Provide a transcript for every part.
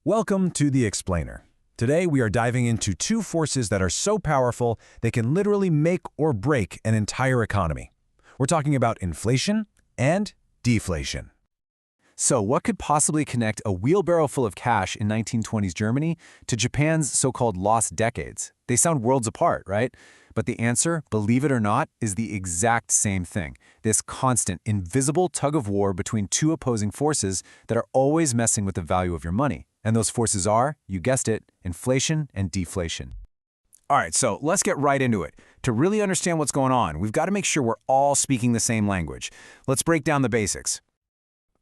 Welcome to The Explainer. Today we are diving into two forces that are so powerful they can literally make or break an entire economy. We're talking about inflation and deflation. So what could possibly connect a wheelbarrow full of cash in 1920s Germany to Japan's so-called lost decades? They sound worlds apart, right? But the answer, believe it or not, is the exact same thing. This constant, invisible tug-of-war between two opposing forces that are always messing with the value of your money. And those forces are, you guessed it, inflation and deflation. All right, so let's get right into it. To really understand what's going on, we've got to make sure we're all speaking the same language. Let's break down the basics.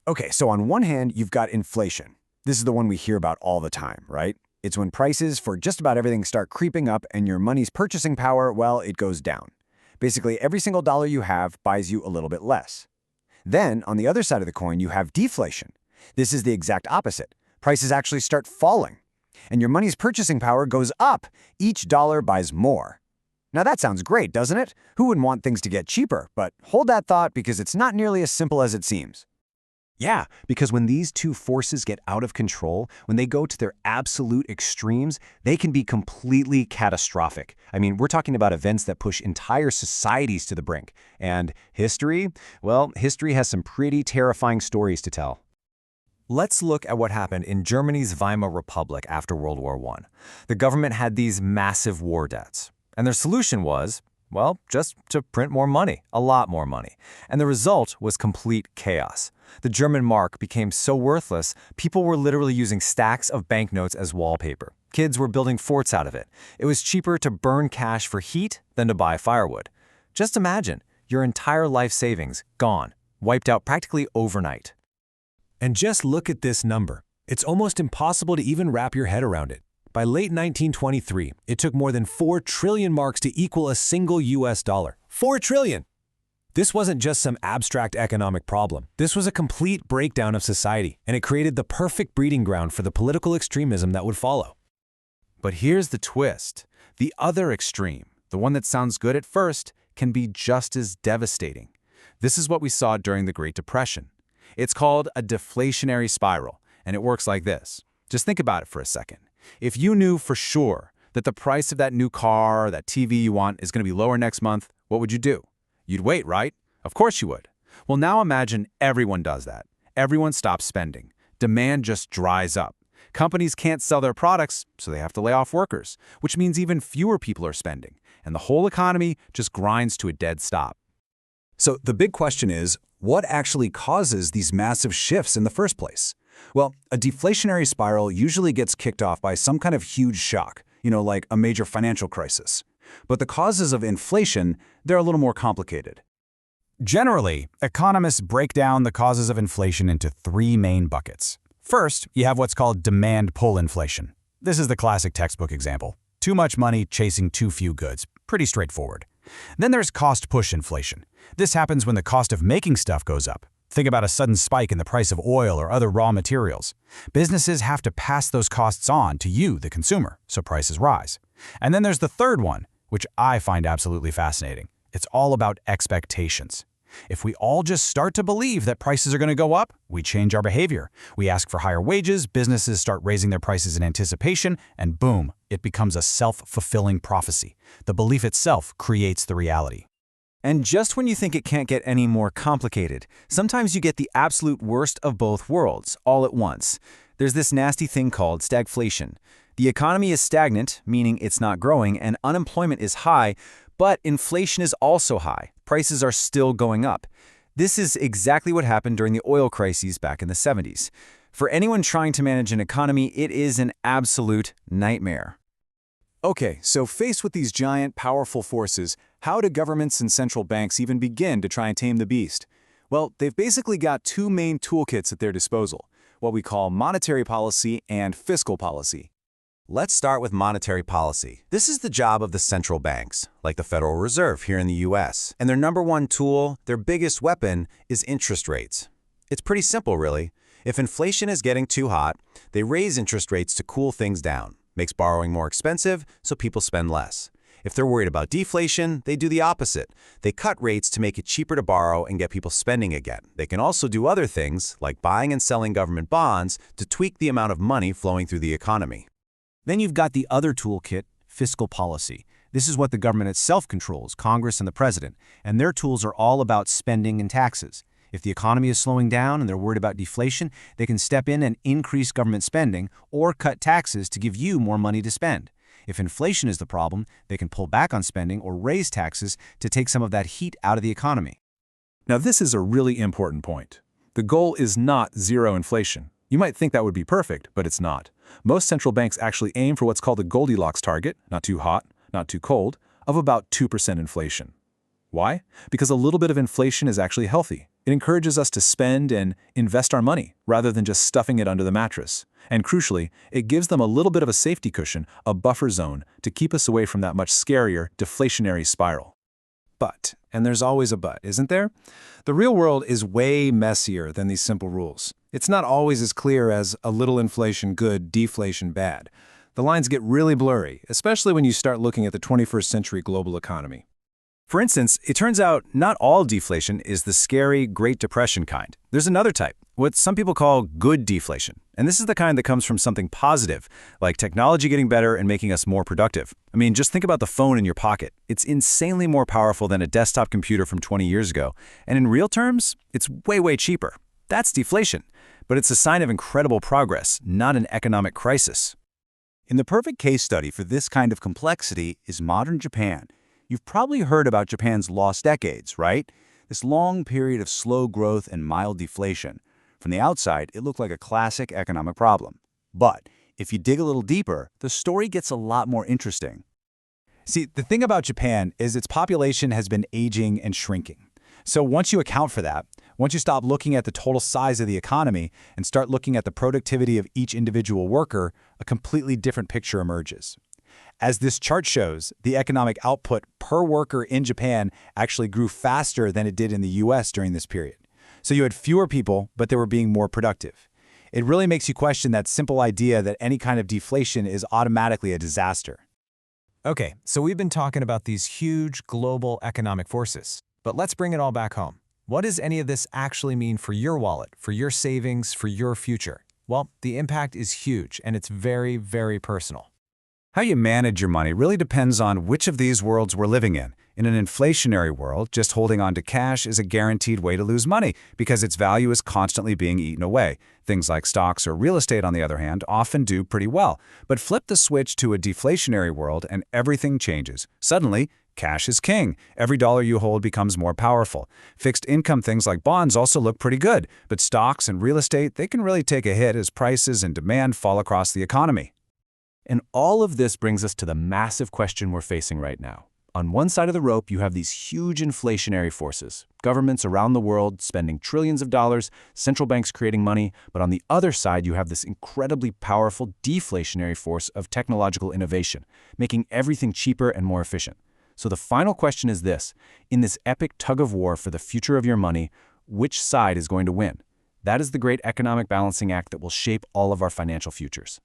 Okay, so on one hand, you've got inflation. This is the one we hear about all the time, right? It's when prices for just about everything start creeping up and your money's purchasing power, well, it goes down. Basically, every single dollar you have buys you a little bit less. Then, on the other side of the coin, you have deflation. This is the exact opposite. Prices actually start falling, and your money's purchasing power goes up. Each dollar buys more. Now that sounds great, doesn't it? Who wouldn't want things to get cheaper? But hold that thought because it's not nearly as simple as it seems. Yeah, because when these two forces get out of control, when they go to their absolute extremes, they can be completely catastrophic. I mean, we're talking about events that push entire societies to the brink. And history? Well, history has some pretty terrifying stories to tell. Let's look at what happened in Germany's Weimar Republic after World War I. The government had these massive war debts, and their solution was, well, just to print more money, a lot more money. And the result was complete chaos. The German mark became so worthless, people were literally using stacks of banknotes as wallpaper. Kids were building forts out of it. It was cheaper to burn cash for heat than to buy firewood. Just imagine, your entire life savings gone, wiped out practically overnight. And just look at this number. It's almost impossible to even wrap your head around it. By late 1923, it took more than 4 trillion marks to equal a single US dollar. 4 trillion! This wasn't just some abstract economic problem. This was a complete breakdown of society, and it created the perfect breeding ground for the political extremism that would follow. But here's the twist. The other extreme, the one that sounds good at first, can be just as devastating. This is what we saw during the Great Depression. It's called a deflationary spiral, and it works like this. Just think about it for a second. If you knew for sure that the price of that new car or that TV you want is going to be lower next month, what would you do? You'd wait, right? Of course you would. Well, now imagine everyone does that. Everyone stops spending. Demand just dries up. Companies can't sell their products, so they have to lay off workers, which means even fewer people are spending, and the whole economy just grinds to a dead stop. So the big question is, what actually causes these massive shifts in the first place? Well, a deflationary spiral usually gets kicked off by some kind of huge shock, like a major financial crisis. But the causes of inflation, they're a little more complicated. Generally, economists break down the causes of inflation into 3 main buckets. First, you have what's called demand-pull inflation. This is the classic textbook example. Too much money chasing too few goods. Pretty straightforward. Then there's cost-push inflation. This happens when the cost of making stuff goes up. Think about a sudden spike in the price of oil or other raw materials. Businesses have to pass those costs on to you, the consumer, so prices rise. And then there's the third one, which I find absolutely fascinating. It's all about expectations. If we all just start to believe that prices are going to go up, we change our behavior. We ask for higher wages, businesses start raising their prices in anticipation, and boom, it becomes a self-fulfilling prophecy. The belief itself creates the reality. And just when you think it can't get any more complicated, sometimes you get the absolute worst of both worlds, all at once. There's this nasty thing called stagflation. The economy is stagnant, meaning it's not growing, and unemployment is high, but inflation is also high. Prices are still going up. This is exactly what happened during the oil crises back in the 70s. For anyone trying to manage an economy, it is an absolute nightmare. Okay, so faced with these giant, powerful forces, how do governments and central banks even begin to try and tame the beast? Well, they've basically got 2 main toolkits at their disposal, what we call monetary policy and fiscal policy. Let's start with monetary policy. This is the job of the central banks, like the Federal Reserve here in the US. And their number one tool, their biggest weapon, is interest rates. It's pretty simple, really. If inflation is getting too hot, they raise interest rates to cool things down. Makes borrowing more expensive, so people spend less. If they're worried about deflation, they do the opposite. They cut rates to make it cheaper to borrow and get people spending again. They can also do other things, like buying and selling government bonds, to tweak the amount of money flowing through the economy. Then you've got the other toolkit, fiscal policy. This is what the government itself controls, Congress and the president, and their tools are all about spending and taxes. If the economy is slowing down and they're worried about deflation, they can step in and increase government spending or cut taxes to give you more money to spend. If inflation is the problem, they can pull back on spending or raise taxes to take some of that heat out of the economy. Now, this is a really important point. The goal is not zero inflation. You might think that would be perfect, but it's not. Most central banks actually aim for what's called the Goldilocks target, not too hot, not too cold, of about 2% inflation. Why? Because a little bit of inflation is actually healthy. It encourages us to spend and invest our money rather than just stuffing it under the mattress. And crucially, it gives them a little bit of a safety cushion, a buffer zone, to keep us away from that much scarier deflationary spiral. But, and there's always a but, isn't there? The real world is way messier than these simple rules. It's not always as clear as a little inflation good, deflation bad. The lines get really blurry, especially when you start looking at the 21st century global economy. For instance, it turns out not all deflation is the scary Great Depression kind. There's another type, what some people call good deflation. And this is the kind that comes from something positive, like technology getting better and making us more productive. I mean, just think about the phone in your pocket. It's insanely more powerful than a desktop computer from 20 years ago. And in real terms, it's way, way cheaper. That's deflation. But it's a sign of incredible progress, not an economic crisis. In the perfect case study for this kind of complexity is modern Japan. You've probably heard about Japan's lost decades, right? This long period of slow growth and mild deflation. From the outside, it looked like a classic economic problem. But if you dig a little deeper, the story gets a lot more interesting. See, the thing about Japan is its population has been aging and shrinking. So once you account for that, once you stop looking at the total size of the economy and start looking at the productivity of each individual worker, a completely different picture emerges. As this chart shows, the economic output per worker in Japan actually grew faster than it did in the US during this period. So you had fewer people, but they were being more productive. It really makes you question that simple idea that any kind of deflation is automatically a disaster. Okay, so we've been talking about these huge global economic forces, but let's bring it all back home. What does any of this actually mean for your wallet, for your savings, for your future? Well, the impact is huge, and it's very, very personal. How you manage your money really depends on which of these worlds we're living in. In an inflationary world, just holding on to cash is a guaranteed way to lose money because its value is constantly being eaten away. Things like stocks or real estate, on the other hand, often do pretty well. But flip the switch to a deflationary world and everything changes. Suddenly, cash is king. Every dollar you hold becomes more powerful. Fixed income things like bonds also look pretty good, but stocks and real estate, they can really take a hit as prices and demand fall across the economy. And all of this brings us to the massive question we're facing right now. On one side of the rope, you have these huge inflationary forces. Governments around the world spending trillions of dollars, central banks creating money, but on the other side, you have this incredibly powerful deflationary force of technological innovation, making everything cheaper and more efficient. So the final question is this: in this epic tug of war for the future of your money, which side is going to win? That is the great economic balancing act that will shape all of our financial futures.